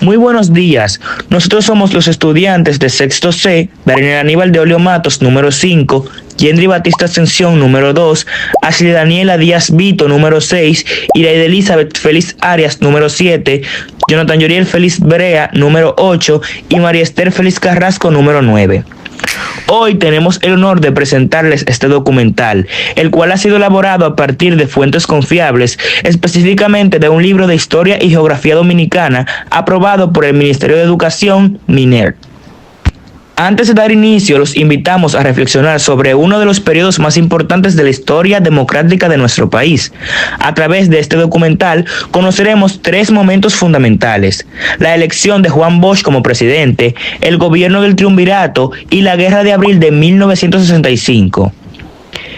Muy buenos días. Nosotros somos los estudiantes de sexto C, Daniel Aníbal de Olio Matos, número 5, Yendri Batista Ascensión, número 2, Ashley Daniela Díaz Vito, número 6, Iraide Elizabeth Félix Arias, número 7, Jonathan Yoriel Félix Brea, número 8, y María Esther Félix Carrasco, número 9. Hoy tenemos el honor de presentarles este documental, el cual ha sido elaborado a partir de fuentes confiables, específicamente de un libro de Historia y Geografía Dominicana aprobado por el Ministerio de Educación, MINER. Antes de dar inicio, los invitamos a reflexionar sobre uno de los periodos más importantes de la historia democrática de nuestro país. A través de este documental conoceremos 3 momentos fundamentales: la elección de Juan Bosch como presidente, el gobierno del triunvirato y la Guerra de Abril de 1965.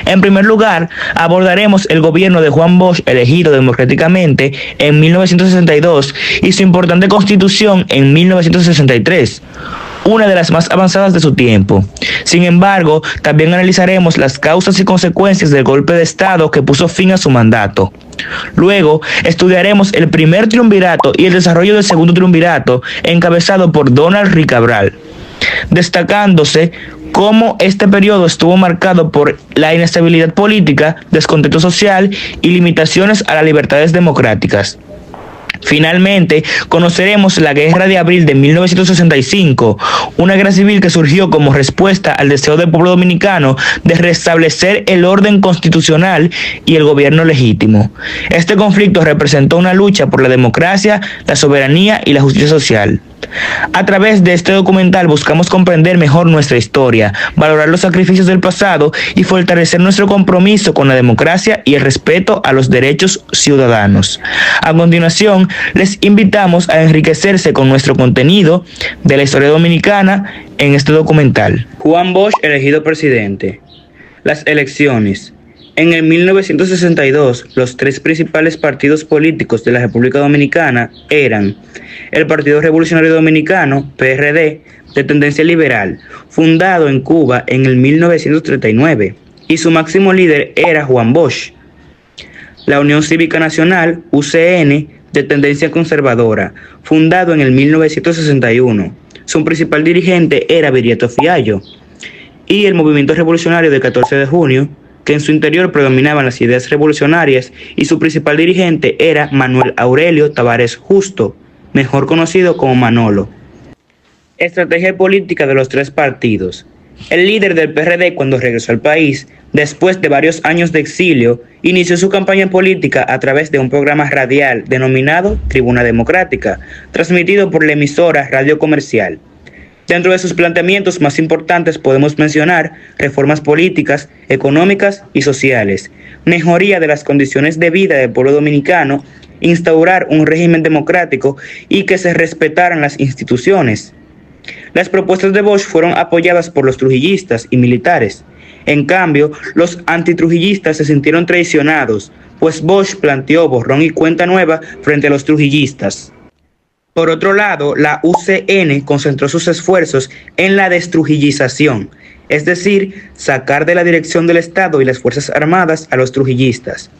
En primer lugar, abordaremos el gobierno de Juan Bosch, elegido democráticamente en 1962, y su importante constitución en 1963. Una de las más avanzadas de su tiempo. Sin embargo, también analizaremos las causas y consecuencias del golpe de Estado que puso fin a su mandato. Luego, estudiaremos el primer triunvirato y el desarrollo del segundo triunvirato, encabezado por Donald Ri Cabral, destacándose cómo este periodo estuvo marcado por la inestabilidad política, descontento social y limitaciones a las libertades democráticas. Finalmente, conoceremos la Guerra de Abril de 1965, una guerra civil que surgió como respuesta al deseo del pueblo dominicano de restablecer el orden constitucional y el gobierno legítimo. Este conflicto representó una lucha por la democracia, la soberanía y la justicia social. A través de este documental buscamos comprender mejor nuestra historia, valorar los sacrificios del pasado y fortalecer nuestro compromiso con la democracia y el respeto a los derechos ciudadanos. A continuación, les invitamos a enriquecerse con nuestro contenido de la historia dominicana en este documental. Juan Bosch elegido presidente. Las elecciones. En el 1962, los 3 principales partidos políticos de la República Dominicana eran el Partido Revolucionario Dominicano, PRD, de tendencia liberal, fundado en Cuba en el 1939, y su máximo líder era Juan Bosch. La Unión Cívica Nacional, UCN, de tendencia conservadora, fundado en el 1961. Su principal dirigente era Viriato Fiallo. Y el Movimiento Revolucionario del 14 de junio, que en su interior predominaban las ideas revolucionarias, y su principal dirigente era Manuel Aurelio Tavares Justo, mejor conocido como Manolo. Estrategia política de los 3 partidos. El líder del PRD, cuando regresó al país, después de varios años de exilio, inició su campaña política a través de un programa radial denominado Tribuna Democrática, transmitido por la emisora Radio Comercial. Dentro de sus planteamientos más importantes podemos mencionar reformas políticas, económicas y sociales, mejoría de las condiciones de vida del pueblo dominicano, instaurar un régimen democrático y que se respetaran las instituciones. Las propuestas de Bosch fueron apoyadas por los trujillistas y militares. En cambio, los antitrujillistas se sintieron traicionados, pues Bosch planteó borrón y cuenta nueva frente a los trujillistas. Por otro lado, la UCN concentró sus esfuerzos en la destrujillización, es decir, sacar de la dirección del Estado y las Fuerzas Armadas a los trujillistas.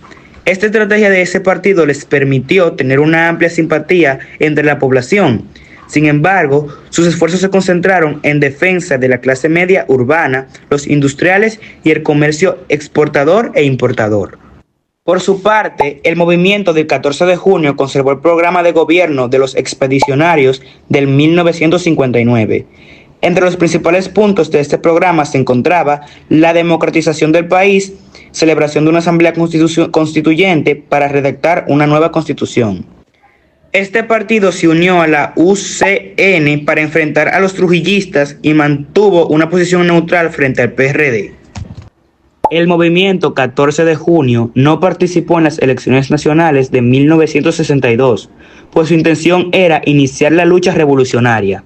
Esta estrategia de ese partido les permitió tener una amplia simpatía entre la población. Sin embargo, sus esfuerzos se concentraron en defensa de la clase media urbana, los industriales y el comercio exportador e importador. Por su parte, el movimiento del 14 de junio conservó el programa de gobierno de los expedicionarios del 1959. Entre los principales puntos de este programa se encontraba la democratización del país, celebración de una asamblea constituyente para redactar una nueva constitución. Este partido se unió a la UCN para enfrentar a los trujillistas y mantuvo una posición neutral frente al PRD. El movimiento 14 de junio no participó en las elecciones nacionales de 1962, pues su intención era iniciar la lucha revolucionaria.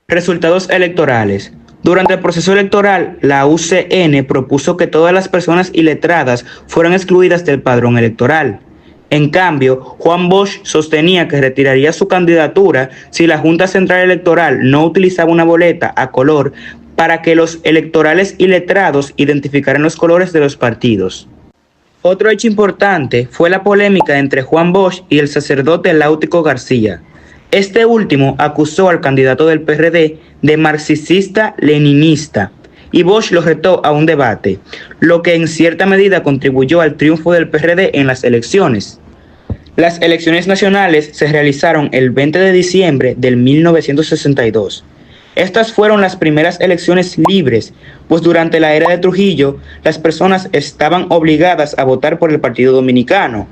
Resultados electorales. Durante el proceso electoral, la UCN propuso que todas las personas iletradas fueran excluidas del padrón electoral. En cambio, Juan Bosch sostenía que retiraría su candidatura si la Junta Central Electoral no utilizaba una boleta a color para que los electorales iletrados identificaran los colores de los partidos. Otro hecho importante fue la polémica entre Juan Bosch y el sacerdote Láutico García. Este último acusó al candidato del PRD de marxista-leninista y Bosch lo retó a un debate, lo que en cierta medida contribuyó al triunfo del PRD en las elecciones. Las elecciones nacionales se realizaron el 20 de diciembre del 1962. Estas fueron las primeras elecciones libres, pues durante la era de Trujillo, las personas estaban obligadas a votar por el Partido Dominicano.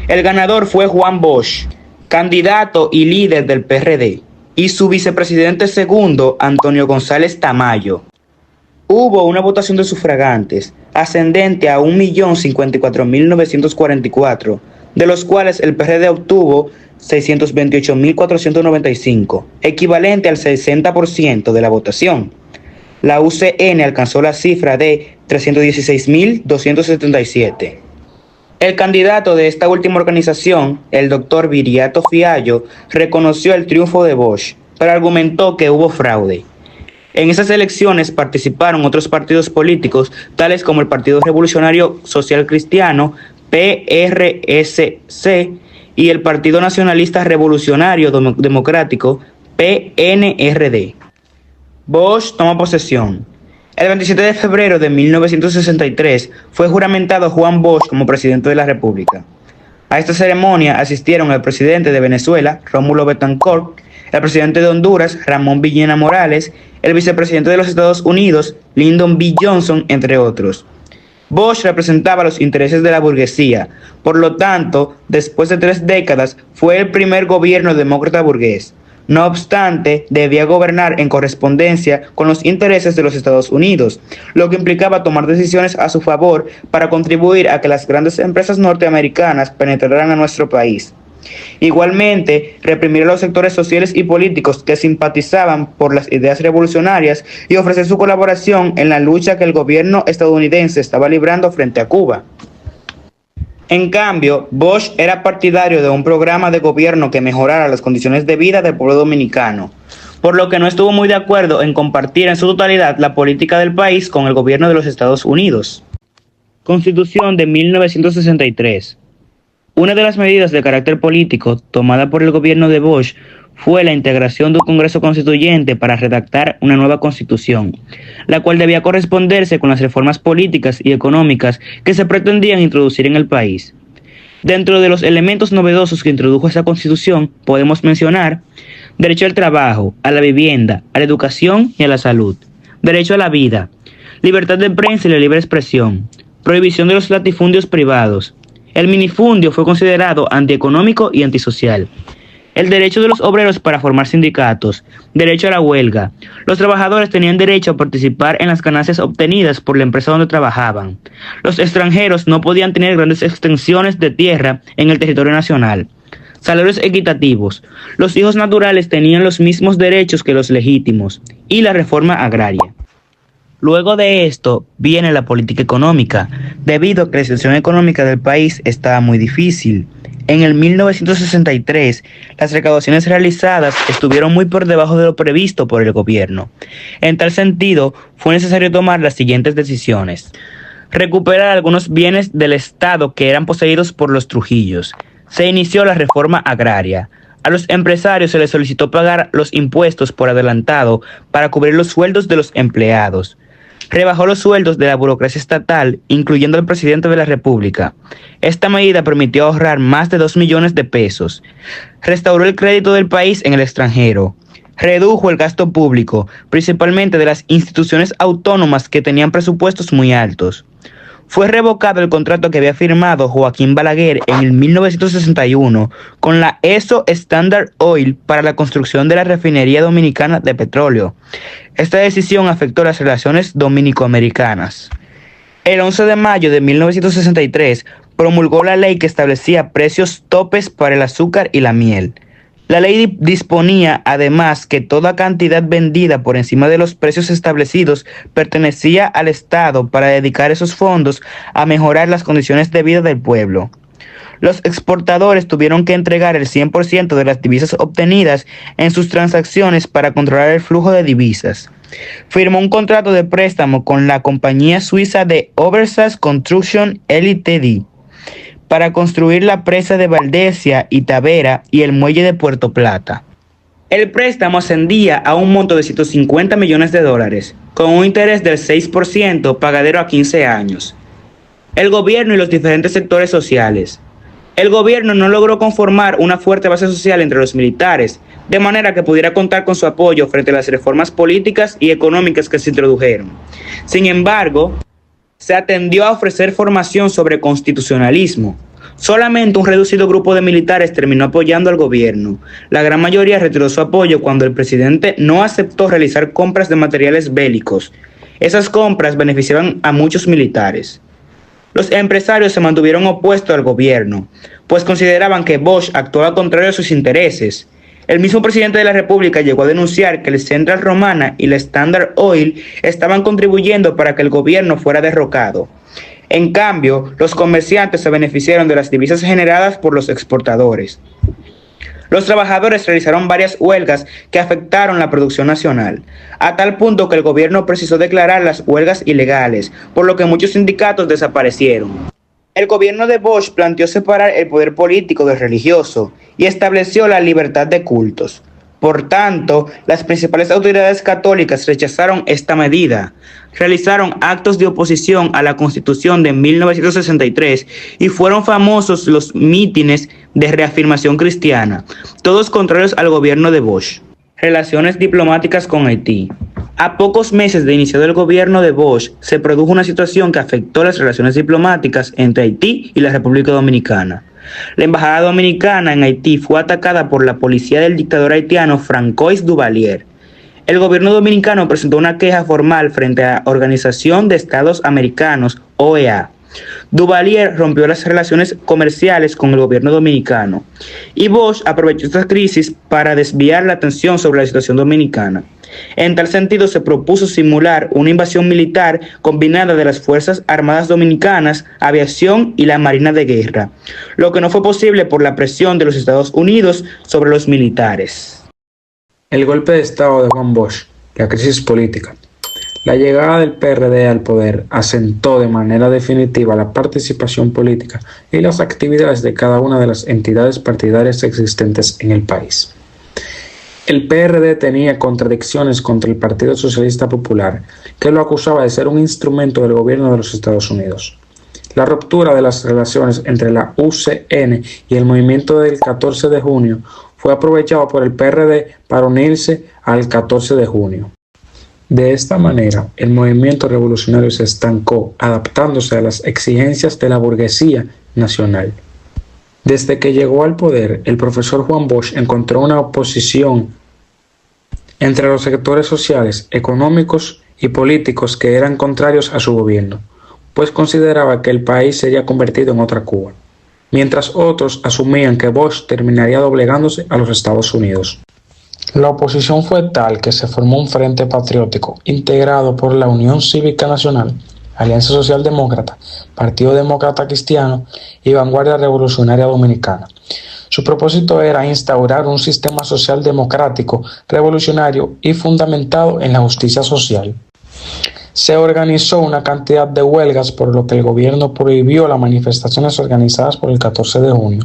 El ganador fue Juan Bosch, candidato y líder del PRD, y su vicepresidente segundo, Antonio González Tamayo. Hubo una votación de sufragantes, ascendente a 1.054.944, de los cuales el PRD obtuvo 628.495, equivalente al 60% de la votación. La UCN alcanzó la cifra de 316.277. El candidato de esta última organización, el doctor Viriato Fiallo, reconoció el triunfo de Bosch, pero argumentó que hubo fraude. En esas elecciones participaron otros partidos políticos, tales como el Partido Revolucionario Social Cristiano, PRSC, y el Partido Nacionalista Revolucionario Democrático, PNRD. Bosch toma posesión. El 27 de febrero de 1963 fue juramentado Juan Bosch como presidente de la República. A esta ceremonia asistieron el presidente de Venezuela, Rómulo Betancourt, el presidente de Honduras, Ramón Villena Morales, el vicepresidente de los Estados Unidos, Lyndon B. Johnson, entre otros. Bosch representaba los intereses de la burguesía, por lo tanto, después de 3 décadas, fue el primer gobierno demócrata burgués. No obstante, debía gobernar en correspondencia con los intereses de los Estados Unidos, lo que implicaba tomar decisiones a su favor para contribuir a que las grandes empresas norteamericanas penetraran a nuestro país. Igualmente, reprimir a los sectores sociales y políticos que simpatizaban por las ideas revolucionarias y ofrecer su colaboración en la lucha que el gobierno estadounidense estaba librando frente a Cuba. En cambio, Bosch era partidario de un programa de gobierno que mejorara las condiciones de vida del pueblo dominicano, por lo que no estuvo muy de acuerdo en compartir en su totalidad la política del país con el gobierno de los Estados Unidos. Constitución de 1963. Una de las medidas de carácter político tomada por el gobierno de Bosch fue la integración de un Congreso Constituyente para redactar una nueva Constitución, la cual debía corresponderse con las reformas políticas y económicas que se pretendían introducir en el país. Dentro de los elementos novedosos que introdujo esa Constitución podemos mencionar derecho al trabajo, a la vivienda, a la educación y a la salud, derecho a la vida, libertad de prensa y la libre expresión, prohibición de los latifundios privados. El minifundio fue considerado antieconómico y antisocial. El derecho de los obreros para formar sindicatos, derecho a la huelga. Los trabajadores tenían derecho a participar en las ganancias obtenidas por la empresa donde trabajaban. Los extranjeros no podían tener grandes extensiones de tierra en el territorio nacional. Salarios equitativos. Los hijos naturales tenían los mismos derechos que los legítimos. Y la reforma agraria. Luego de esto viene la política económica, debido a que la situación económica del país estaba muy difícil. En el 1963, las recaudaciones realizadas estuvieron muy por debajo de lo previsto por el gobierno. En tal sentido, fue necesario tomar las siguientes decisiones. Recuperar algunos bienes del Estado que eran poseídos por los Trujillos. Se inició la reforma agraria. A los empresarios se les solicitó pagar los impuestos por adelantado para cubrir los sueldos de los empleados. Rebajó los sueldos de la burocracia estatal, incluyendo al presidente de la República. Esta medida permitió ahorrar más de 2 millones de pesos. Restauró el crédito del país en el extranjero. Redujo el gasto público, principalmente de las instituciones autónomas que tenían presupuestos muy altos. Fue revocado el contrato que había firmado Joaquín Balaguer en el 1961 con la ESO Standard Oil para la construcción de la refinería dominicana de petróleo. Esta decisión afectó las relaciones dominico-americanas. El 11 de mayo de 1963 promulgó la ley que establecía precios topes para el azúcar y la miel. La ley disponía además que toda cantidad vendida por encima de los precios establecidos pertenecía al Estado para dedicar esos fondos a mejorar las condiciones de vida del pueblo. Los exportadores tuvieron que entregar el 100% de las divisas obtenidas en sus transacciones para controlar el flujo de divisas. Firmó un contrato de préstamo con la compañía suiza de Overseas Construction Ltd. para construir la presa de Valdesia y Tavera y el muelle de Puerto Plata. El préstamo ascendía a un monto de $150 millones, con un interés del 6% pagadero a 15 años. El gobierno y los diferentes sectores sociales. El gobierno no logró conformar una fuerte base social entre los militares, de manera que pudiera contar con su apoyo frente a las reformas políticas y económicas que se introdujeron. Sin embargo, se atendió a ofrecer formación sobre constitucionalismo. Solamente un reducido grupo de militares terminó apoyando al gobierno. La gran mayoría retiró su apoyo cuando el presidente no aceptó realizar compras de materiales bélicos. Esas compras beneficiaban a muchos militares. Los empresarios se mantuvieron opuestos al gobierno, pues consideraban que Bush actuaba contrario a sus intereses. El mismo presidente de la República llegó a denunciar que el Central Romana y la Standard Oil estaban contribuyendo para que el gobierno fuera derrocado. En cambio, los comerciantes se beneficiaron de las divisas generadas por los exportadores. Los trabajadores realizaron varias huelgas que afectaron la producción nacional, a tal punto que el gobierno precisó declarar las huelgas ilegales, por lo que muchos sindicatos desaparecieron. El gobierno de Bush planteó separar el poder político del religioso y estableció la libertad de cultos. Por tanto, las principales autoridades católicas rechazaron esta medida. Realizaron actos de oposición a la Constitución de 1963 y fueron famosos los mítines de reafirmación cristiana, todos contrarios al gobierno de Bush. Relaciones diplomáticas con Haití. A pocos meses de iniciado el gobierno de Bush, se produjo una situación que afectó las relaciones diplomáticas entre Haití y la República Dominicana. La embajada dominicana en Haití fue atacada por la policía del dictador haitiano Francois Duvalier. El gobierno dominicano presentó una queja formal frente a la Organización de Estados Americanos, OEA. Duvalier rompió las relaciones comerciales con el gobierno dominicano y Bush aprovechó esta crisis para desviar la atención sobre la situación dominicana. En tal sentido, se propuso simular una invasión militar combinada de las Fuerzas Armadas Dominicanas, aviación y la Marina de Guerra, lo que no fue posible por la presión de los Estados Unidos sobre los militares. El golpe de Estado de Juan Bosch, la crisis política. La llegada del PRD al poder asentó de manera definitiva la participación política y las actividades de cada una de las entidades partidarias existentes en el país. El PRD tenía contradicciones contra el Partido Socialista Popular, que lo acusaba de ser un instrumento del gobierno de los Estados Unidos. La ruptura de las relaciones entre la UCN y el movimiento del 14 de junio fue aprovechado por el PRD para unirse al 14 de junio. De esta manera, el movimiento revolucionario se estancó, adaptándose a las exigencias de la burguesía nacional. Desde que llegó al poder, el profesor Juan Bosch encontró una oposición entre los sectores sociales, económicos y políticos que eran contrarios a su gobierno, pues consideraba que el país sería convertido en otra Cuba, mientras otros asumían que Bosch terminaría doblegándose a los Estados Unidos. La oposición fue tal que se formó un frente patriótico integrado por la Unión Cívica Nacional, Alianza Social Demócrata, Partido Demócrata Cristiano y Vanguardia Revolucionaria Dominicana. Su propósito era instaurar un sistema social democrático, revolucionario y fundamentado en la justicia social. Se organizó una cantidad de huelgas, por lo que el gobierno prohibió las manifestaciones organizadas por el 14 de junio.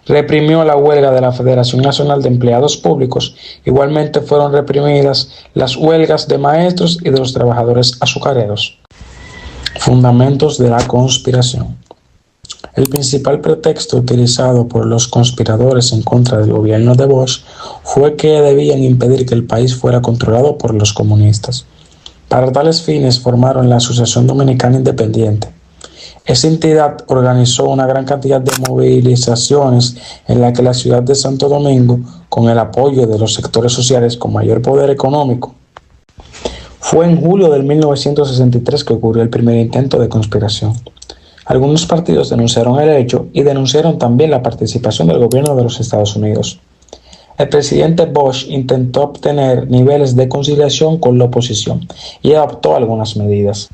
Reprimió la huelga de la Federación Nacional de Empleados Públicos. Igualmente fueron reprimidas las huelgas de maestros y de los trabajadores azucareros. Fundamentos de la conspiración. El principal pretexto utilizado por los conspiradores en contra del gobierno de Bush fue que debían impedir que el país fuera controlado por los comunistas. Para tales fines formaron la Asociación Dominicana Independiente. Esa entidad organizó una gran cantidad de movilizaciones en la que la ciudad de Santo Domingo, con el apoyo de los sectores sociales con mayor poder económico. Fue en julio de 1963 que ocurrió el primer intento de conspiración. Algunos partidos denunciaron el hecho y denunciaron también la participación del gobierno de los Estados Unidos. El presidente Bush intentó obtener niveles de conciliación con la oposición y adoptó algunas medidas.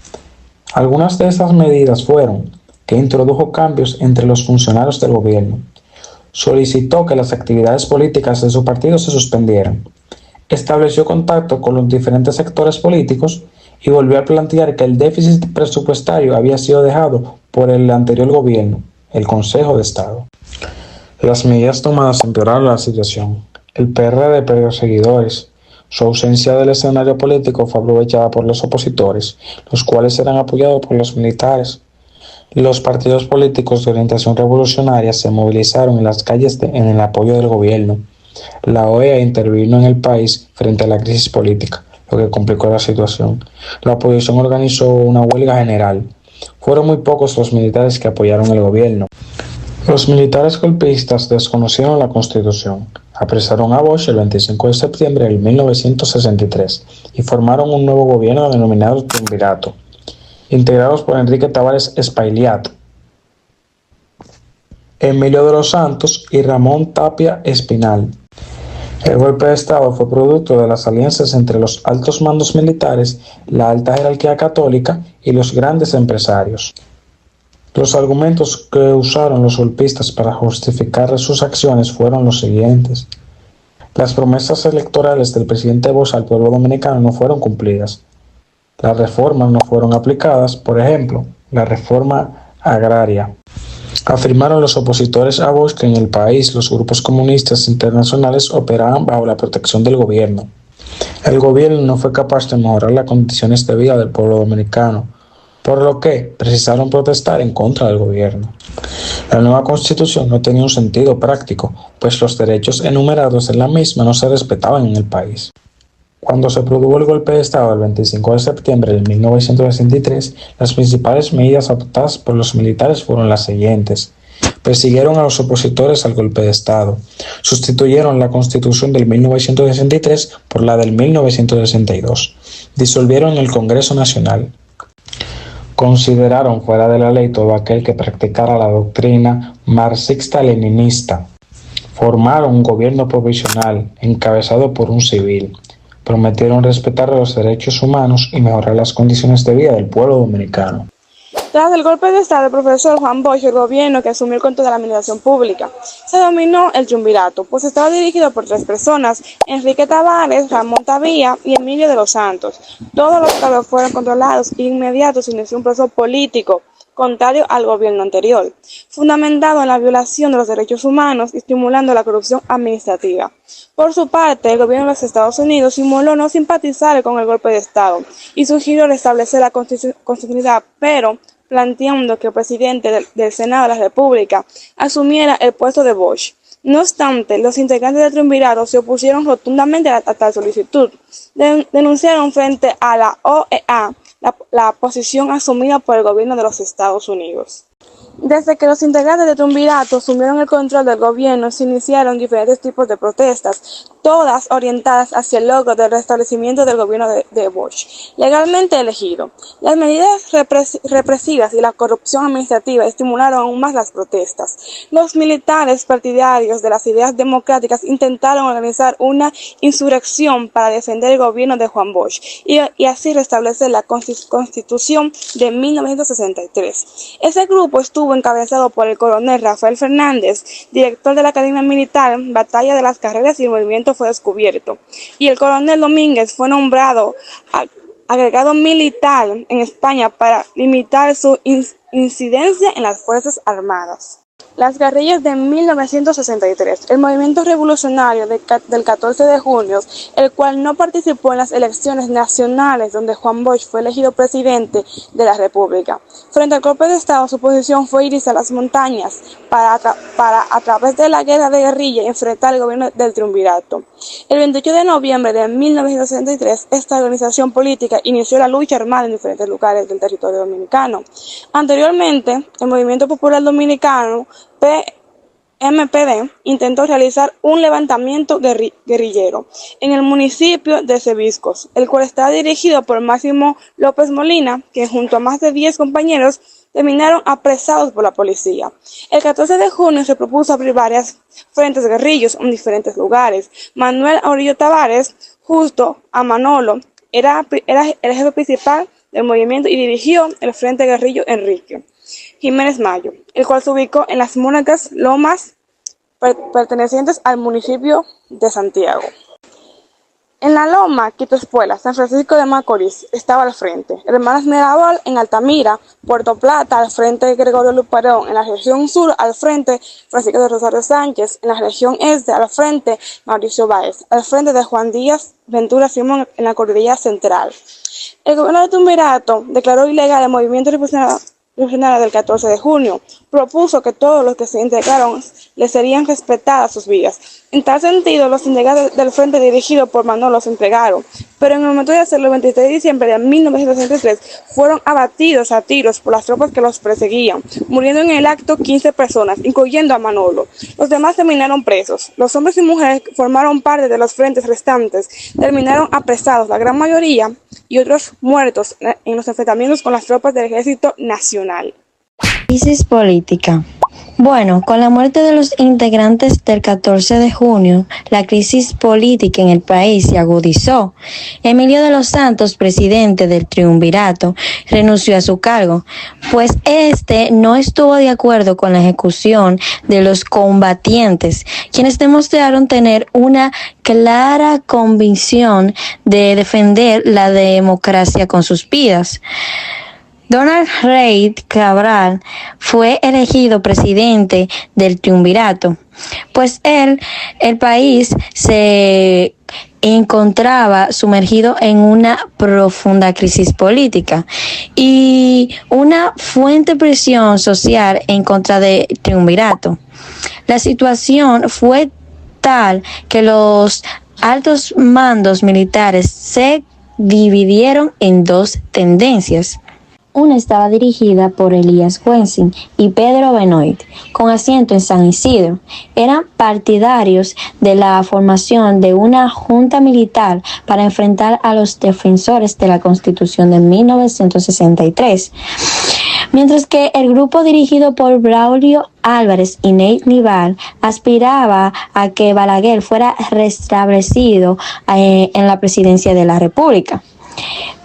Algunas de estas medidas fueron que introdujo cambios entre los funcionarios del gobierno, solicitó que las actividades políticas de su partido se suspendieran, estableció contacto con los diferentes sectores políticos y volvió a plantear que el déficit presupuestario había sido dejado por el anterior gobierno, el Consejo de Estado. Las medidas tomadas empeoraron la situación. El PRD perdió seguidores. Su ausencia del escenario político fue aprovechada por los opositores, los cuales eran apoyados por los militares. Los partidos políticos de orientación revolucionaria se movilizaron en las calles en el apoyo del gobierno. La OEA intervino en el país frente a la crisis política, lo que complicó la situación. La oposición organizó una huelga general. Fueron muy pocos los militares que apoyaron el gobierno. Los militares golpistas desconocieron la Constitución, apresaron a Bosch el 25 de septiembre de 1963 y formaron un nuevo gobierno denominado Triunvirato, integrados por Enrique Tabarez Espaillat, Emilio de los Santos y Ramón Tapia Espinal. El golpe de Estado fue producto de las alianzas entre los altos mandos militares, la alta jerarquía católica y los grandes empresarios. Los argumentos que usaron los golpistas para justificar sus acciones fueron los siguientes. Las promesas electorales del presidente Bosch al pueblo dominicano no fueron cumplidas. Las reformas no fueron aplicadas, por ejemplo, la reforma agraria. Afirmaron los opositores a Bosch que en el país los grupos comunistas internacionales operaban bajo la protección del gobierno. El gobierno no fue capaz de mejorar las condiciones de vida del pueblo dominicano, por lo que precisaron protestar en contra del gobierno. La nueva constitución no tenía un sentido práctico, pues los derechos enumerados en la misma no se respetaban en el país. Cuando se produjo el golpe de Estado el 25 de septiembre de 1963, las principales medidas adoptadas por los militares fueron las siguientes. Persiguieron a los opositores al golpe de Estado. Sustituyeron la Constitución del 1963 por la del 1962. Disolvieron el Congreso Nacional. Consideraron fuera de la ley todo aquel que practicara la doctrina marxista-leninista. Formaron un gobierno provisional encabezado por un civil. Prometieron respetar los derechos humanos y mejorar las condiciones de vida del pueblo dominicano. Tras el golpe de Estado del profesor Juan Bosch, el gobierno que asumió el control de la administración pública, se dominó el triunvirato, pues estaba dirigido por tres personas: Enrique Tabarez, Ramón Tapia y Emilio de los Santos. Todos los cargos fueron controlados e inmediatos sin inició un proceso político contrario al gobierno anterior, fundamentado en la violación de los derechos humanos y estimulando la corrupción administrativa. Por su parte, el gobierno de los Estados Unidos simuló no simpatizar con el golpe de Estado y sugirió restablecer la constitucionalidad, pero planteando que el presidente del Senado de la República asumiera el puesto de Bosch. No obstante, los integrantes del triunvirato se opusieron rotundamente a tal solicitud. Denunciaron frente a la OEA la posición asumida por el gobierno de los Estados Unidos. Desde que los integrantes del triunvirato asumieron el control del gobierno, se iniciaron diferentes tipos de protestas, todas orientadas hacia el logro del restablecimiento del gobierno de Bosch, legalmente elegido. Las medidas represivas y la corrupción administrativa estimularon aún más las protestas. Los militares partidarios de las ideas democráticas intentaron organizar una insurrección para defender el gobierno de Juan Bosch y así restablecer la Constitución de 1963. Ese grupo estuvo encabezado por el coronel Rafael Fernández, director de la Academia Militar, Batalla de las Carreras, y el movimiento fue descubierto. Y el coronel Domínguez fue nombrado agregado militar en España para limitar su incidencia en las Fuerzas Armadas. Las guerrillas de 1963, el movimiento revolucionario del 14 de junio, el cual no participó en las elecciones nacionales donde Juan Bosch fue elegido presidente de la República. Frente al golpe de Estado, su posición fue irse a las montañas para a través de la guerra de guerrilla enfrentar al gobierno del triunvirato. El 28 de noviembre de 1963, esta organización política inició la lucha armada en diferentes lugares del territorio dominicano. Anteriormente, el Movimiento Popular Dominicano, MPD, intentó realizar un levantamiento guerrillero en el municipio de Cebiscos, el cual estaba dirigido por Máximo López Molina, que junto a más de 10 compañeros terminaron apresados por la policía. El 14 de junio se propuso abrir varias frentes guerrillos en diferentes lugares. Manuel Aurillo Tavares, justo a Manolo, era el jefe principal del movimiento y dirigió el Frente Guerrillo Enrique Jiménez Mayo, el cual se ubicó en las Mónacas Lomas pertenecientes al municipio de Santiago. En La Loma, Quito Espuela, San Francisco de Macorís estaba al frente. Hermanas Mirabal en Altamira, Puerto Plata al frente de Gregorio Luperón. En la región sur al frente Francisco de Rosario Sánchez. En la región este al frente Mauricio Báez. Al frente de Juan Díaz Ventura Simón en la cordillera central. El gobierno de Triunvirato declaró ilegal el movimiento revolucionario del 14 de junio. Propuso que todos los que se integraron les serían respetadas sus vidas. En tal sentido, los integrantes del frente dirigido por Manolo se entregaron, pero en el momento de hacerlo, el 23 de diciembre de 1963, fueron abatidos a tiros por las tropas que los perseguían, muriendo en el acto 15 personas, incluyendo a Manolo. Los demás terminaron presos. Los hombres y mujeres que formaron parte de los frentes restantes terminaron apresados, la gran mayoría, y otros muertos en los enfrentamientos con las tropas del Ejército Nacional. Crisis política. Bueno, con la muerte de los integrantes del 14 de junio, la crisis política en el país se agudizó. Emilio de los Santos, presidente del Triunvirato, renunció a su cargo, pues no estuvo de acuerdo con la ejecución de los combatientes, quienes demostraron tener una clara convicción de defender la democracia con sus vidas. Donald Reid Cabral fue elegido presidente del Triunvirato, pues el país se encontraba sumergido en una profunda crisis política y una fuerte presión social en contra del Triunvirato. La situación fue tal que los altos mandos militares se dividieron en dos tendencias. Una estaba dirigida por Elías Wessing y Pedro Benoit, con asiento en San Isidro. Eran partidarios de la formación de una junta militar para enfrentar a los defensores de la Constitución de 1963. Mientras que el grupo dirigido por Braulio Álvarez y Ney Nival aspiraba a que Balaguer fuera restablecido en la presidencia de la República.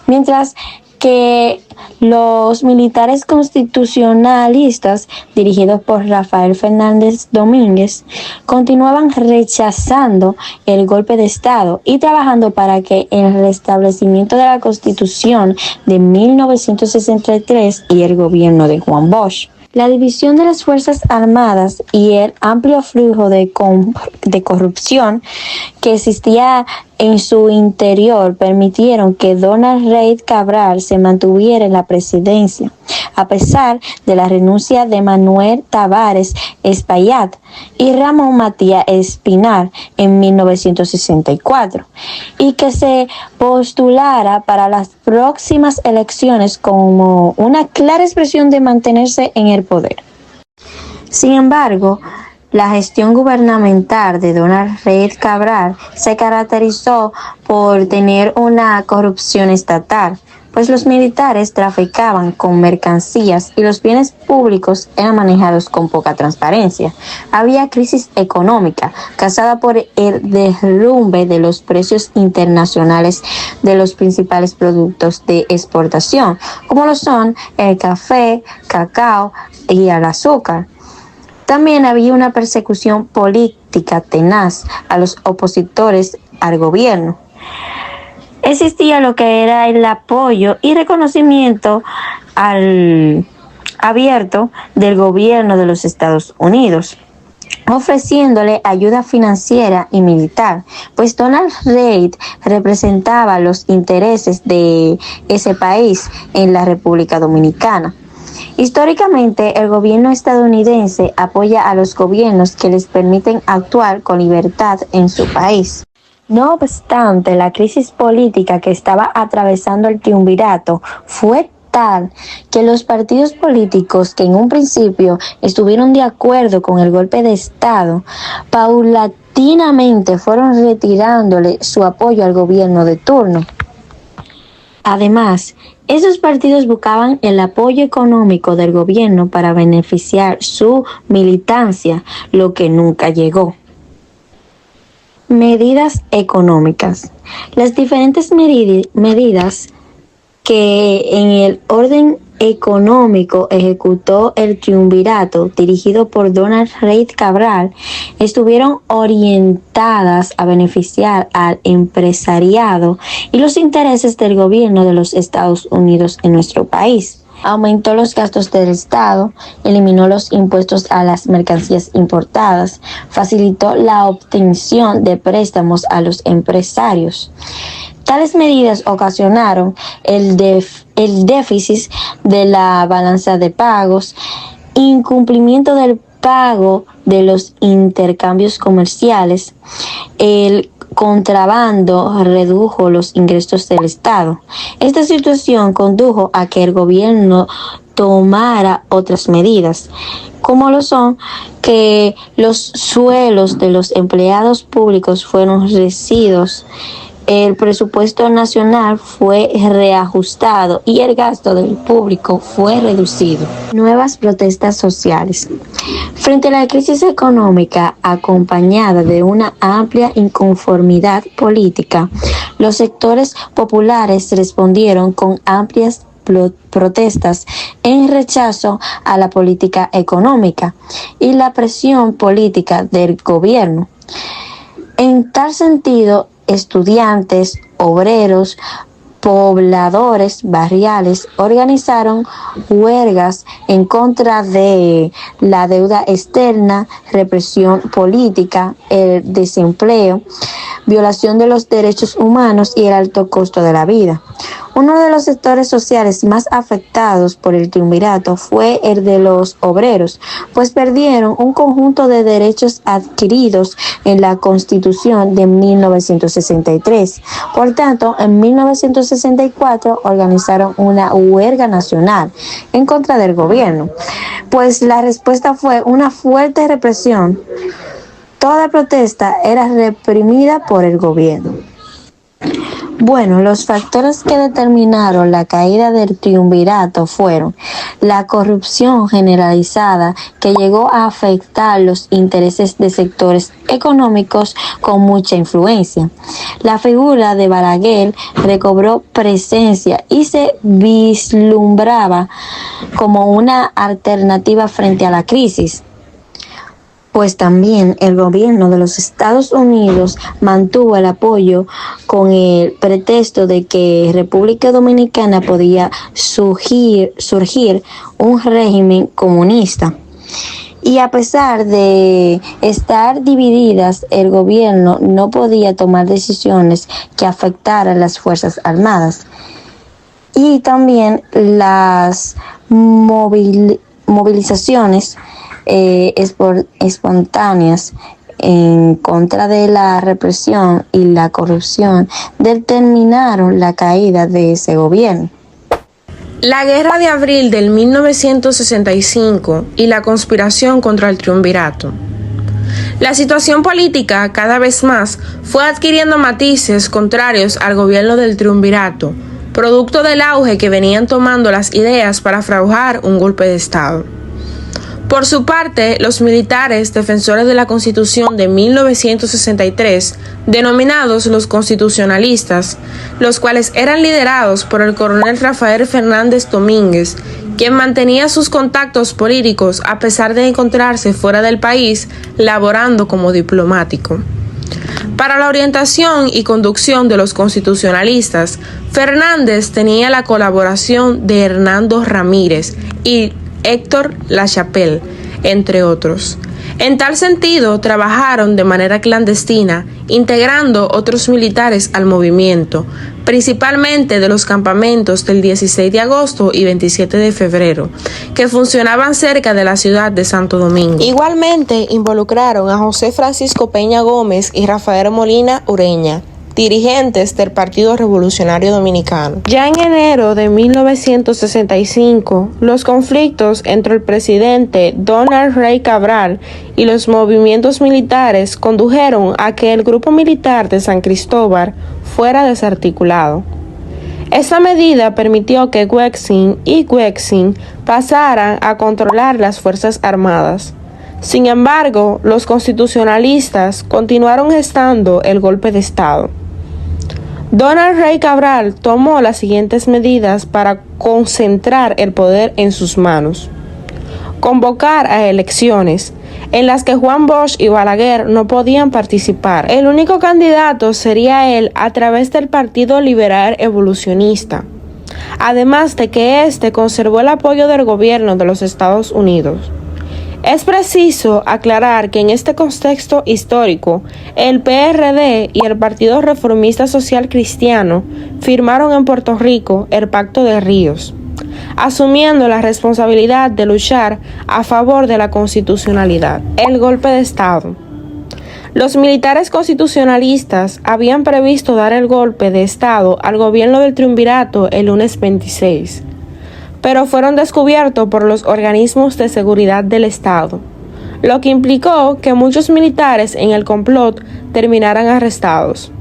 Mientras que los militares constitucionalistas, dirigidos por Rafael Fernández Domínguez, continuaban rechazando el golpe de Estado y trabajando para que el restablecimiento de la Constitución de 1963 y el gobierno de Juan Bosch. La división de las Fuerzas Armadas y el amplio flujo de corrupción que existía en su interior permitieron que Donald Reid Cabral se mantuviera en la presidencia, a pesar de la renuncia de Manuel Tavares Espaillat y Ramón Matías Espinar en 1964, y que se postulara para las próximas elecciones como una clara expresión de mantenerse en el poder. Sin embargo, la gestión gubernamental de Donald Reid Cabral se caracterizó por tener una corrupción estatal, pues los militares traficaban con mercancías y los bienes públicos eran manejados con poca transparencia. Había crisis económica causada por el derrumbe de los precios internacionales de los principales productos de exportación, como lo son el café, cacao y el azúcar. También había una persecución política tenaz a los opositores al gobierno. Existía lo que era el apoyo y reconocimiento abierto del gobierno de los Estados Unidos, ofreciéndole ayuda financiera y militar, pues Donald Reid representaba los intereses de ese país en la República Dominicana. Históricamente, el gobierno estadounidense apoya a los gobiernos que les permiten actuar con libertad en su país. No obstante, la crisis política que estaba atravesando el Triunvirato fue tal que los partidos políticos que en un principio estuvieron de acuerdo con el golpe de Estado, paulatinamente fueron retirándole su apoyo al gobierno de turno. Además, esos partidos buscaban el apoyo económico del gobierno para beneficiar su militancia, lo que nunca llegó. Medidas económicas. Las diferentes medidas que en el orden económico ejecutó el triunvirato dirigido por Donald Reid Cabral estuvieron orientadas a beneficiar al empresariado y los intereses del gobierno de los Estados Unidos en nuestro país. Aumentó los gastos del Estado, eliminó los impuestos a las mercancías importadas, facilitó la obtención de préstamos a los empresarios. Tales medidas ocasionaron el déficit de la balanza de pagos, incumplimiento del pago de los intercambios comerciales, el contrabando redujo los ingresos del Estado. Esta situación condujo a que el gobierno tomara otras medidas, como lo son que los sueldos de los empleados públicos fueron reducidos, el presupuesto nacional fue reajustado y el gasto del público fue reducido. Nuevas protestas sociales. Frente a la crisis económica acompañada de una amplia inconformidad política, los sectores populares respondieron con amplias protestas en rechazo a la política económica y la presión política del gobierno. En tal sentido, estudiantes, obreros, pobladores barriales organizaron huelgas en contra de la deuda externa, represión política, el desempleo, violación de los derechos humanos y el alto costo de la vida. Uno de los sectores sociales más afectados por el triunvirato fue el de los obreros, pues perdieron un conjunto de derechos adquiridos en la Constitución de 1963. Por tanto, en 1964 organizaron una huelga nacional en contra del gobierno, pues la respuesta fue una fuerte represión. Toda protesta era reprimida por el gobierno. Bueno, los factores que determinaron la caída del triunvirato fueron la corrupción generalizada que llegó a afectar los intereses de sectores económicos con mucha influencia. La figura de Balaguer recobró presencia y se vislumbraba como una alternativa frente a la crisis, pues también el gobierno de los Estados Unidos mantuvo el apoyo con el pretexto de que República Dominicana podía surgir un régimen comunista. Y a pesar de estar divididas, el gobierno no podía tomar decisiones que afectaran las Fuerzas Armadas. Y también las movilizaciones espontáneas en contra de la represión y la corrupción determinaron la caída de ese gobierno. La Guerra de Abril del 1965 y la conspiración contra el triunvirato. La situación política cada vez más fue adquiriendo matices contrarios al gobierno del triunvirato, producto del auge que venían tomando las ideas para fraguar un golpe de Estado. Por su parte, los militares defensores de la Constitución de 1963, denominados los constitucionalistas, los cuales eran liderados por el coronel Rafael Fernández Domínguez, quien mantenía sus contactos políticos a pesar de encontrarse fuera del país, laborando como diplomático. Para la orientación y conducción de los constitucionalistas, Fernández tenía la colaboración de Hernando Ramírez y Héctor Lachapelle, entre otros. En tal sentido, trabajaron de manera clandestina, integrando otros militares al movimiento, principalmente de los campamentos del 16 de agosto y 27 de febrero, que funcionaban cerca de la ciudad de Santo Domingo. Igualmente, involucraron a José Francisco Peña Gómez y Rafael Molina Ureña, dirigentes del Partido Revolucionario Dominicano. Ya en enero de 1965, los conflictos entre el presidente Donald Reid Cabral y los movimientos militares condujeron a que el grupo militar de San Cristóbal fuera desarticulado. Esta medida permitió que Guexin y Guexin pasaran a controlar las Fuerzas Armadas. Sin embargo, los constitucionalistas continuaron gestando el golpe de Estado. Donald Rey Cabral tomó las siguientes medidas para concentrar el poder en sus manos. Convocar a elecciones en las que Juan Bosch y Balaguer no podían participar. El único candidato sería él a través del Partido Liberal Evolucionista, además de que éste conservó el apoyo del gobierno de los Estados Unidos. Es preciso aclarar que en este contexto histórico, el PRD y el Partido Reformista Social Cristiano firmaron en Puerto Rico el Pacto de Ríos, asumiendo la responsabilidad de luchar a favor de la constitucionalidad. El golpe de Estado. Los militares constitucionalistas habían previsto dar el golpe de Estado al gobierno del Triunvirato el lunes 26, pero fueron descubiertos por los organismos de seguridad del Estado, lo que implicó que muchos militares en el complot terminaran arrestados.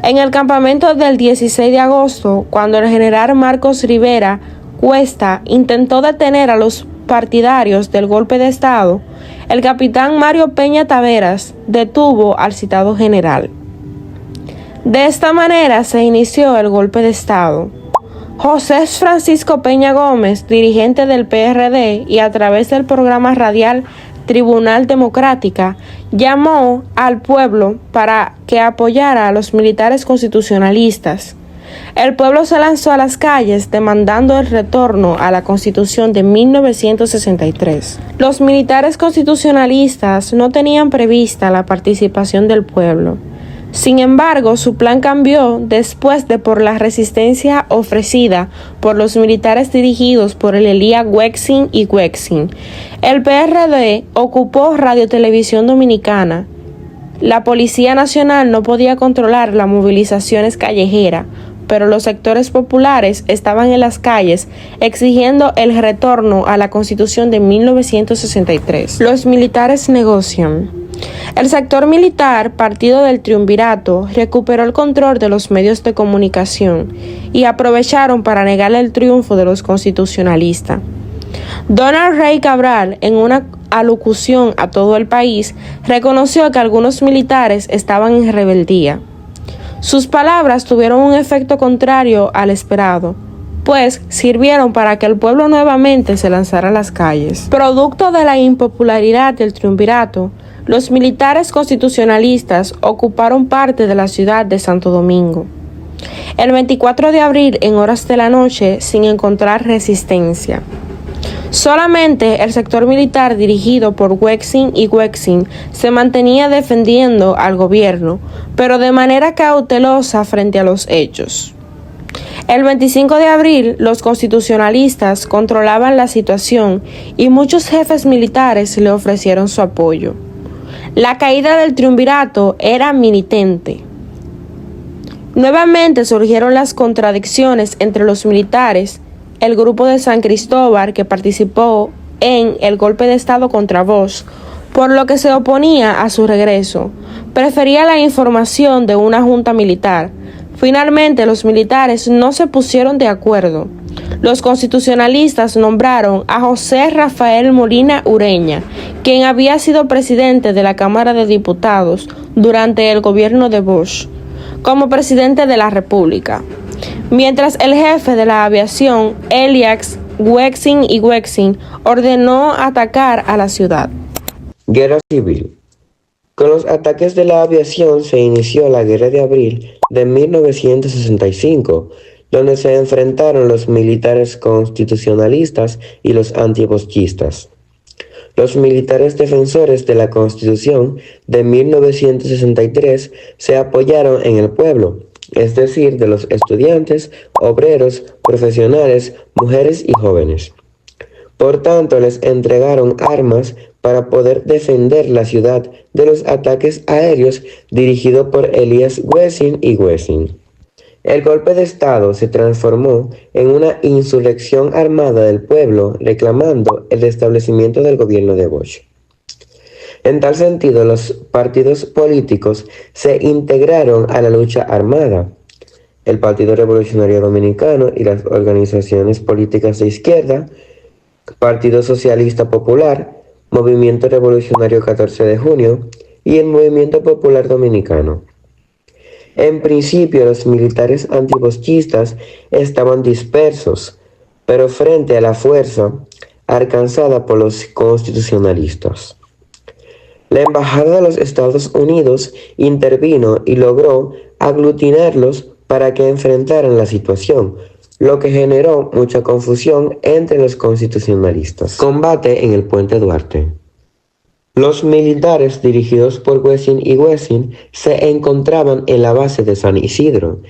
En el campamento del 16 de agosto, cuando el general Marcos Rivera Cuesta intentó detener a los partidarios del golpe de Estado, el capitán Mario Peña Taveras detuvo al citado general. De esta manera se inició el golpe de Estado. José Francisco Peña Gómez, dirigente del PRD, y a través del programa radial Tribunal Democrática, llamó al pueblo para que apoyara a los militares constitucionalistas. El pueblo se lanzó a las calles demandando el retorno a la Constitución de 1963. Los militares constitucionalistas no tenían prevista la participación del pueblo. Sin embargo, su plan cambió después de por la resistencia ofrecida por los militares dirigidos por el Elías Wexin y Wexin. El PRD ocupó Radio Televisión Dominicana. La Policía Nacional no podía controlar las movilizaciones callejeras, pero los sectores populares estaban en las calles exigiendo el retorno a la Constitución de 1963. Los militares negocian. El sector militar, partido del Triunvirato, recuperó el control de los medios de comunicación y aprovecharon para negarle el triunfo de los constitucionalistas. Donald Rey Cabral, en una alocución a todo el país, reconoció que algunos militares estaban en rebeldía. Sus palabras tuvieron un efecto contrario al esperado, pues sirvieron para que el pueblo nuevamente se lanzara a las calles. Producto de la impopularidad del Triunvirato, los militares constitucionalistas ocuparon parte de la ciudad de Santo Domingo. El 24 de abril, en horas de la noche, sin encontrar resistencia. Solamente el sector militar dirigido por Wexin y Wexin se mantenía defendiendo al gobierno, pero de manera cautelosa frente a los hechos. El 25 de abril, los constitucionalistas controlaban la situación y muchos jefes militares le ofrecieron su apoyo. La caída del Triunvirato era inminente. Nuevamente surgieron las contradicciones entre los militares. El grupo de San Cristóbal, que participó en el golpe de Estado contra Bosch, por lo que se oponía a su regreso, prefería la información de una junta militar. Finalmente, los militares no se pusieron de acuerdo. Los constitucionalistas nombraron a José Rafael Molina Ureña, quien había sido presidente de la Cámara de Diputados durante el gobierno de Bosch, como presidente de la República, mientras el jefe de la aviación, Elías Wexin y Wexin, ordenó atacar a la ciudad. Guerra civil. Con los ataques de la aviación se inició la Guerra de Abril de 1965, donde se enfrentaron los militares constitucionalistas y los antibosquistas. Los militares defensores de la Constitución de 1963 se apoyaron en el pueblo, es decir, de los estudiantes, obreros, profesionales, mujeres y jóvenes. Por tanto, les entregaron armas para poder defender la ciudad de los ataques aéreos dirigidos por Elías Wexin y Wexin. El golpe de Estado se transformó en una insurrección armada del pueblo reclamando el restablecimiento del gobierno de Bosch. En tal sentido, los partidos políticos se integraron a la lucha armada. El Partido Revolucionario Dominicano y las organizaciones políticas de izquierda, Partido Socialista Popular, Movimiento Revolucionario 14 de Junio y el Movimiento Popular Dominicano. En principio, los militares antibosquistas estaban dispersos, pero frente a la fuerza alcanzada por los constitucionalistas. La Embajada de los Estados Unidos intervino y logró aglutinarlos para que enfrentaran la situación, lo que generó mucha confusión entre los constitucionalistas. Combate en el Puente Duarte. Los militares dirigidos por Wessing y Wessing se encontraban en la base de San Isidro.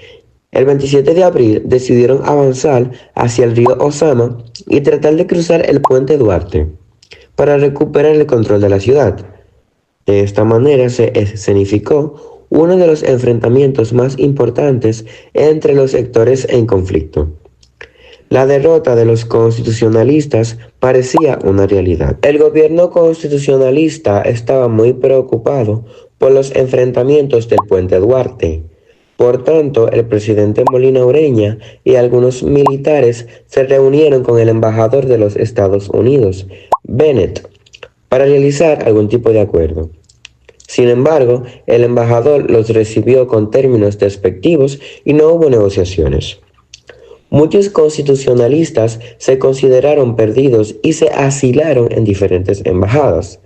El 27 de abril decidieron avanzar hacia el río Ozama y tratar de cruzar el Puente Duarte para recuperar el control de la ciudad. De esta manera se escenificó uno de los enfrentamientos más importantes entre los sectores en conflicto. La derrota de los constitucionalistas parecía una realidad. El gobierno constitucionalista estaba muy preocupado por los enfrentamientos del Puente Duarte. Por tanto, el presidente Molina Ureña y algunos militares se reunieron con el embajador de los Estados Unidos, Bennett, para realizar algún tipo de acuerdo. Sin embargo, el embajador los recibió con términos despectivos y no hubo negociaciones. Muchos constitucionalistas se consideraron perdidos y se asilaron en diferentes embajadas,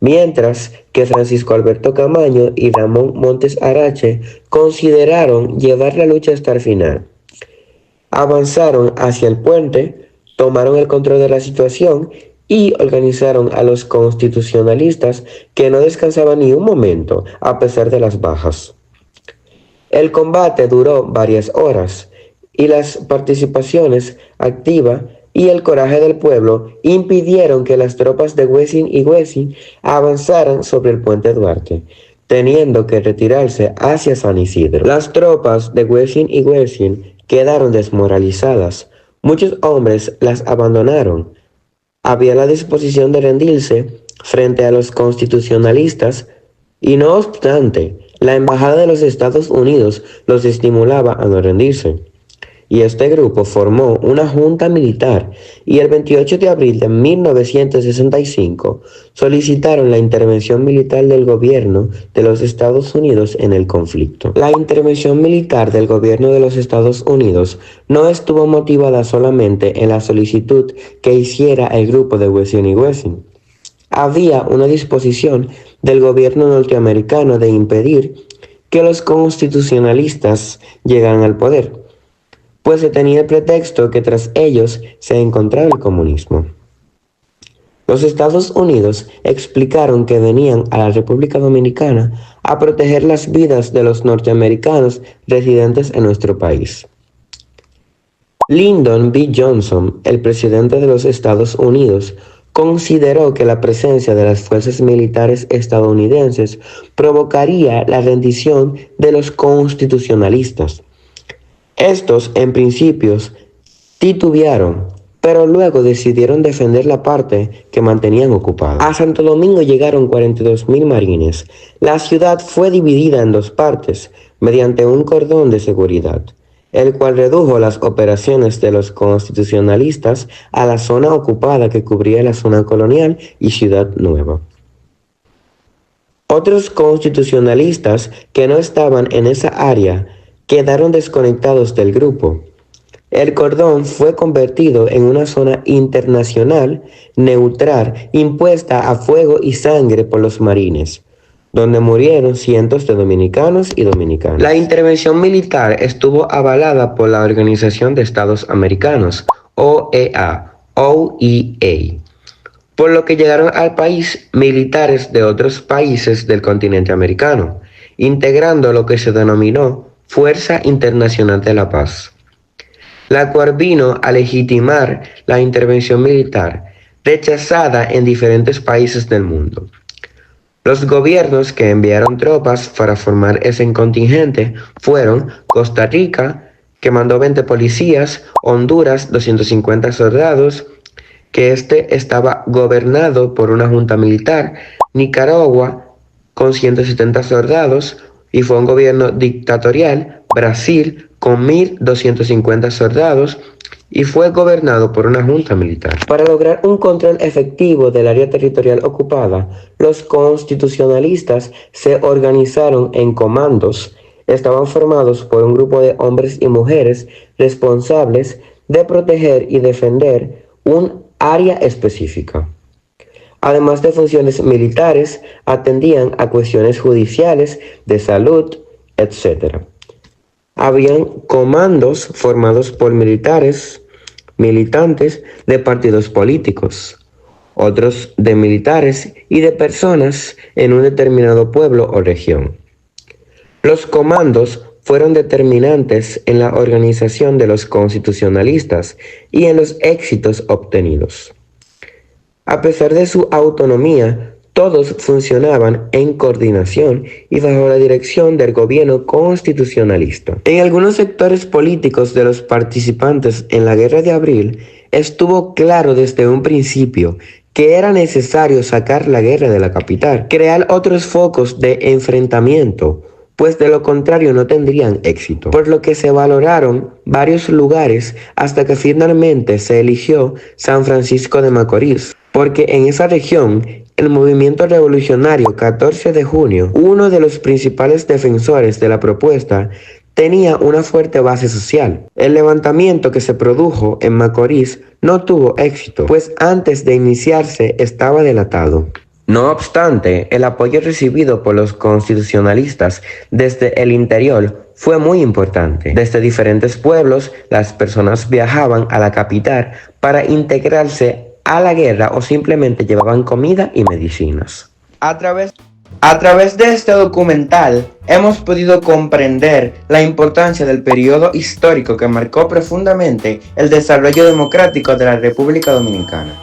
mientras que Francisco Alberto Camaño y Ramón Montes Arache consideraron llevar la lucha hasta el final. Avanzaron hacia el puente, tomaron el control de la situación y organizaron a los constitucionalistas que no descansaban ni un momento a pesar de las bajas. El combate duró varias horas y las participaciones activas y el coraje del pueblo impidieron que las tropas de Wessing y Wessing avanzaran sobre el Puente Duarte, teniendo que retirarse hacia San Isidro. Las tropas de Wessing y Wessing quedaron desmoralizadas. Muchos hombres las abandonaron. Había la disposición de rendirse frente a los constitucionalistas y no obstante, la Embajada de los Estados Unidos los estimulaba a no rendirse. Y este grupo formó una junta militar y el 28 de abril de 1965 solicitaron la intervención militar del gobierno de los Estados Unidos en el conflicto. La intervención militar del gobierno de los Estados Unidos no estuvo motivada solamente en la solicitud que hiciera el grupo de Wessing y Wessing. Había una disposición del gobierno norteamericano de impedir que los constitucionalistas llegaran al poder, pues se tenía el pretexto que tras ellos se encontraba el comunismo. Los Estados Unidos explicaron que venían a la República Dominicana a proteger las vidas de los norteamericanos residentes en nuestro país. Lyndon B. Johnson, el presidente de los Estados Unidos, consideró que la presencia de las fuerzas militares estadounidenses provocaría la rendición de los constitucionalistas. Estos, en principios, titubearon, pero luego decidieron defender la parte que mantenían ocupada. A Santo Domingo llegaron 42,000 marines. La ciudad fue dividida en dos partes mediante un cordón de seguridad, el cual redujo las operaciones de los constitucionalistas a la zona ocupada que cubría la zona colonial y Ciudad Nueva. Otros constitucionalistas que no estaban en esa área quedaron desconectados del grupo. El cordón fue convertido en una zona internacional neutral impuesta a fuego y sangre por los marines, donde murieron cientos de dominicanos y dominicanas. La intervención militar estuvo avalada por la Organización de Estados Americanos, OEA, por lo que llegaron al país militares de otros países del continente americano, integrando lo que se denominó Fuerza Internacional de la Paz, la cual vino a legitimar la intervención militar, rechazada en diferentes países del mundo. Los gobiernos que enviaron tropas para formar ese contingente fueron Costa Rica, que mandó 20 policías, Honduras 250 soldados, que estaba gobernado por una junta militar, Nicaragua con 170 soldados, y fue un gobierno dictatorial, Brasil con 1,250 soldados y fue gobernado por una junta militar. Para lograr un control efectivo del área territorial ocupada, los constitucionalistas se organizaron en comandos estaban formados por un grupo de hombres y mujeres responsables de proteger y defender un área específica. Además de funciones militares, atendían a cuestiones judiciales, de salud, etc. Habían comandos formados por militares, militantes de partidos políticos, otros de militares y de personas en un determinado pueblo o región. Los comandos fueron determinantes en la organización de los constitucionalistas y en los éxitos obtenidos. A pesar de su autonomía, todos funcionaban en coordinación y bajo la dirección del gobierno constitucionalista. En algunos sectores políticos de los participantes en la Guerra de Abril, estuvo claro desde un principio que era necesario sacar la guerra de la capital, crear otros focos de enfrentamiento, pues de lo contrario no tendrían éxito, por lo que se valoraron varios lugares hasta que finalmente se eligió San Francisco de Macorís, porque en esa región el movimiento revolucionario 14 de junio, uno de los principales defensores de la propuesta, tenía una fuerte base social. El levantamiento que se produjo en Macorís no tuvo éxito, pues antes de iniciarse estaba delatado. No obstante, el apoyo recibido por los constitucionalistas desde el interior fue muy importante. Desde diferentes pueblos, las personas viajaban a la capital para integrarse a la guerra o simplemente llevaban comida y medicinas. A través de este documental hemos podido comprender la importancia del periodo histórico que marcó profundamente el desarrollo democrático de la República Dominicana.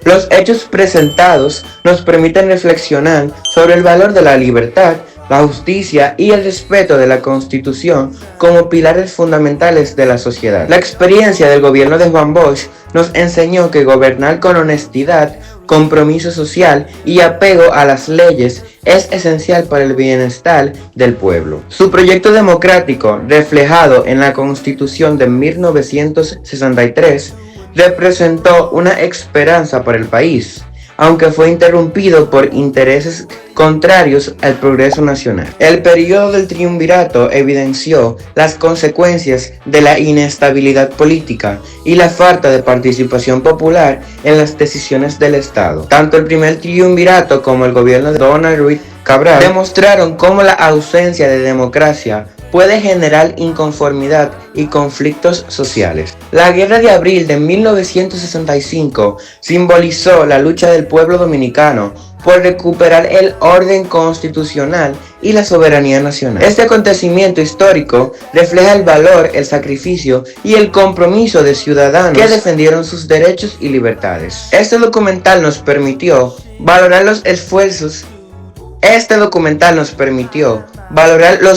Los hechos presentados nos permiten reflexionar sobre el valor de la libertad, la justicia y el respeto de la Constitución como pilares fundamentales de la sociedad. La experiencia del gobierno de Juan Bosch nos enseñó que gobernar con honestidad, compromiso social y apego a las leyes es esencial para el bienestar del pueblo. Su proyecto democrático, reflejado en la Constitución de 1963, representó una esperanza para el país, aunque fue interrumpido por intereses contrarios al progreso nacional. El periodo del triunvirato evidenció las consecuencias de la inestabilidad política y la falta de participación popular en las decisiones del Estado. Tanto el primer triunvirato como el gobierno de Donald Ruiz Cabral demostraron cómo la ausencia de democracia puede generar inconformidad y conflictos sociales. La Guerra de Abril de 1965 simbolizó la lucha del pueblo dominicano por recuperar el orden constitucional y la soberanía nacional. Este acontecimiento histórico refleja el valor, el sacrificio y el compromiso de ciudadanos que defendieron sus derechos y libertades. Este documental nos permitió valorar los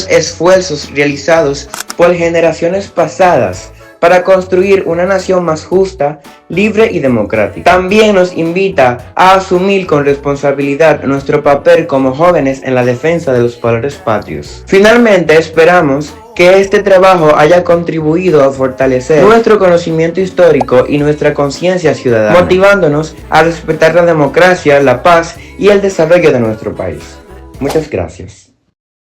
esfuerzos realizados por generaciones pasadas para construir una nación más justa, libre y democrática. También nos invita a asumir con responsabilidad nuestro papel como jóvenes en la defensa de los valores patrios. Finalmente, esperamos que este trabajo haya contribuido a fortalecer nuestro conocimiento histórico y nuestra conciencia ciudadana, motivándonos a respetar la democracia, la paz y el desarrollo de nuestro país. Muchas gracias.